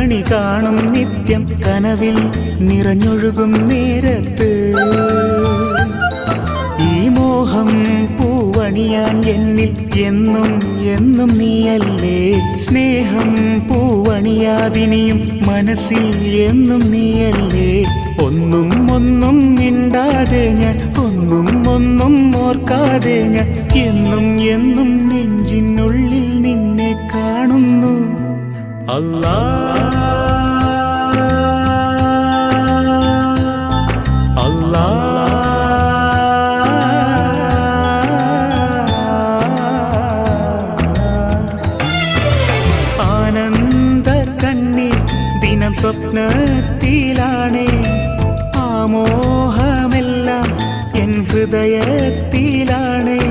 കണി കാണും നിത്യം കനവിൽ നിറഞ്ഞൊഴുകും നേരത്ത് ഈ മോഹം പൂവണിയാൻ എന്നിൽ എന്നും എന്നും നീയല്ലേ സ്നേഹം പൂവണിയാതിനിയും മനസ്സിൽ എന്നും നീയല്ലേ ഒന്നും ഒന്നും മിണ്ടാതെ ഞാൻ ഒന്നും ഓർക്കാതെ ഞാൻ എന്നും എന്നും നെഞ്ചിനുള്ളിൽ നിന്നെ കാണുന്നു അല്ലാ അല്ലാ ആനന്ദ കണ്ണീർ ദിനം സ്വപ്നത്തിലാണേ ആമോഹമെല്ലാം എൻ ഹൃദയത്തിലാണേ